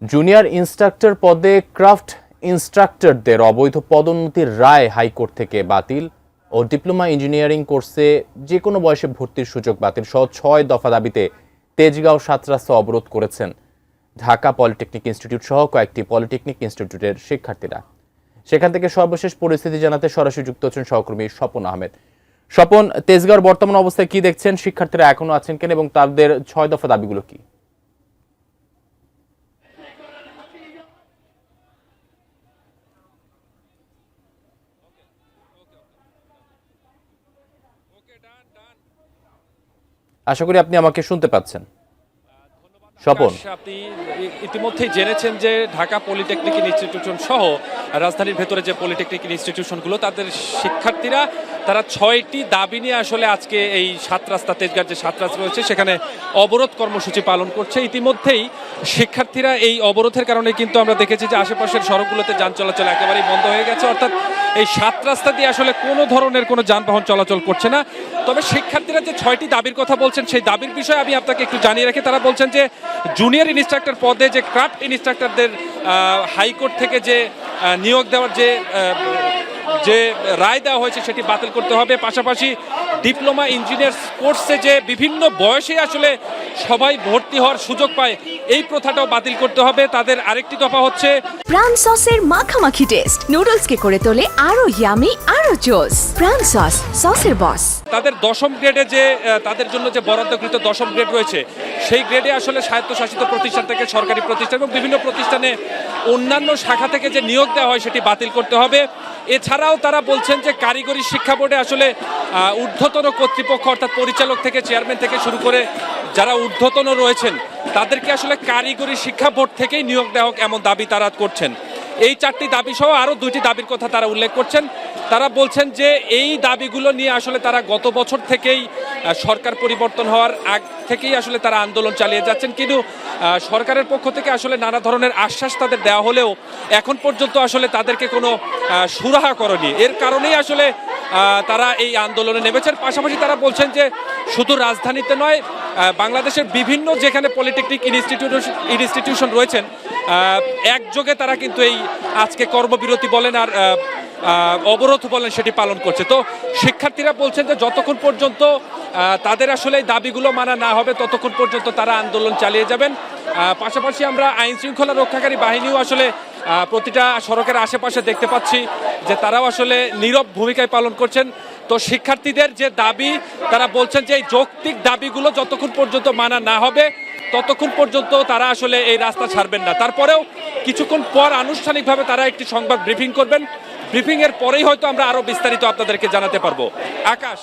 Junior instructor পদে craft ইন্সট্রাক্টরদের অবৈধ পদোন্নতির রায় হাইকোর্ট থেকে বাতিল ও ডিপ্লোমা ইঞ্জিনিয়ারিং কোর্সে যে কোনো বয়সে ভর্তির সুযোগ বাতিল সহ ৬ দফা দাবিতে তেজগাঁও ৭ রাস্তা অবরোধ করেছেন ঢাকা পলিটেকনিক ইনস্টিটিউট সহ কয়েকটি পলিটেকনিক ইনস্টিটিউটের শিক্ষার্থীরা। সেখান থেকে সর্বশেষ পরিস্থিতি জানাতে সরাসরি যুক্ত হচ্ছেন সহকর্মী স্বপন আহমেদ। স্বপন, তেজগাঁওর বর্তমান অবস্থায় কি দেখছেন? শিক্ষার্থীরা এখনো আছেন কেন এবং তাদের ৬ দফা দাবিগুলো কি? আশা করি আপনি আমাকে শুনতে পাচ্ছেন। স্বপন, আপনি ইতিমধ্যেই জেনেছেন যে ঢাকা পলিটেকনিক ইনস্টিটিউশন সহ রাজধানীর ভেতরে যে পলিটেকনিক ইনস্টিটিউশনগুলো তাদের শিক্ষার্থীরা তারা ৬টি দাবি নিয়ে আসলে আজকে এই ৭ রাস্তা তেজগাঁর যে ৭ রাস্তা রয়েছে সেখানে অবরোধ কর্মসূচি পালন করছে। ইতিমধ্যেই শিক্ষার্থীরা এই অবরোধের কারণে কিন্তু আমরা দেখেছি যে আশেপাশের সড়কগুলোতে যান চলাচল একেবারেই বন্ধ হয়ে গেছে, অর্থাৎ এই ৭ রাস্তা দিয়ে আসলে কোনো ধরনের কোনো যানবাহন চলাচল করছে না। তবে শিক্ষার্থীরা যে ৬টি দাবির কথা বলছেন সেই দাবির বিষয়ে আমি আপনাকে একটু জানিয়ে রাখি। তারা বলছেন যে জুনিয়র ইনস্ট্রাক্টর পদে যে ক্রাফট ইনস্ট্রাক্টরদের হাইকোর্ট থেকে যে নিয়োগ দেওয়ার যে রায় দেওয়া হয়েছে সেটি বাতিল করতে হবে। পাশাপাশি ডিপ্লোমা ইঞ্জিনিয়ার কোর্সে যে বিভিন্ন বয়সে আসলে সবাই ভর্তি হওয়ার সুযোগ পায় এই প্রথাটাও বাতিল করতে হবে। তাদের আরেকটি দফা হচ্ছে প্রাণ সসের মাখামাখি টেস্ট নুডলসকে করে তোলে আরো ইয়ামি আরো জোস। প্রাণ সস, সসের বস। তাদের ১০ম গ্রেডে যে তাদের জন্য যে বরাদ্দকৃত ১০ম গ্রেড রয়েছে সেই গ্রেডে আসলে স্বায়ত্তশাসিত প্রতিষ্ঠান থেকে সরকারি প্রতিষ্ঠান এবং বিভিন্ন প্রতিষ্ঠানে অন্যান্য শাখা থেকে যে নিয়োগ দেওয়া হয় সেটি বাতিল করতে হবে। এছাড়াও তারা বলছেন যে কারিগরি শিক্ষা বোর্ডে আসলে ঊর্ধ্বতন কর্তৃপক্ষ অর্থাৎ পরিচালক থেকে চেয়ারম্যান থেকে শুরু করে যারা ঊর্ধ্বতন রয়েছেন তাদেরকে আসলে কারিগরি শিক্ষা বোর্ড থেকেই নিয়োগ দেওয়া হোক এমন দাবি তারা করছেন। এই ৪টি দাবি সহ আরও ২টি দাবির কথা তারা উল্লেখ করছেন। তারা বলছেন যে এই দাবিগুলো নিয়ে আসলে তারা গত বছর থেকেই সরকার পরিবর্তন হওয়ার আগ থেকেই আসলে তারা আন্দোলন চালিয়ে যাচ্ছেন, কিন্তু সরকারের পক্ষ থেকে আসলে নানা ধরনের আশ্বাস তাদের দেওয়া হলেও এখন পর্যন্ত আসলে তাদেরকে কোনো সুরাহা করেনি। এর কারণেই আসলে তারা এই আন্দোলনে নেমেছেন। পাশাপাশি তারা বলছেন যে শুধু রাজধানীতে নয়, বাংলাদেশের বিভিন্ন যেখানে পলিটেকনিক ইনস্টিটিউশন রয়েছেন একযোগে তারা কিন্তু এই আজকে কর্মবিরতি বলেন আর অবরোধ বলেন সেটি পালন করছে। তো শিক্ষার্থীরা বলছেন যে যতক্ষণ পর্যন্ত তাদের আসলে এই দাবিগুলো মানা না হবে ততক্ষণ পর্যন্ত তারা আন্দোলন চালিয়ে যাবেন। পাশাপাশি আমরা আইন শৃঙ্খলা রক্ষাকারী বাহিনীও আসলে প্রতিটা সড়কের আশেপাশে দেখতে পাচ্ছি যে তারাও আসলে নীরব ভূমিকায় পালন করছেন। তো শিক্ষার্থীদের যে দাবি তারা বলছেন যে এই যৌক্তিক দাবিগুলো যতক্ষণ পর্যন্ত মানা না হবে ততক্ষণ পর্যন্ত তারা আসলে এই রাস্তা ছাড়বেন না। তারপরেও কিছুক্ষণ পর আনুষ্ঠানিকভাবে তারা একটি সংবাদ ব্রিফিং করবেন। ব্রিফিং এর পরেই হয়তো আমরা আরো বিস্তারিত আপনাদেরকে জানাতে পারবো। আকাশ।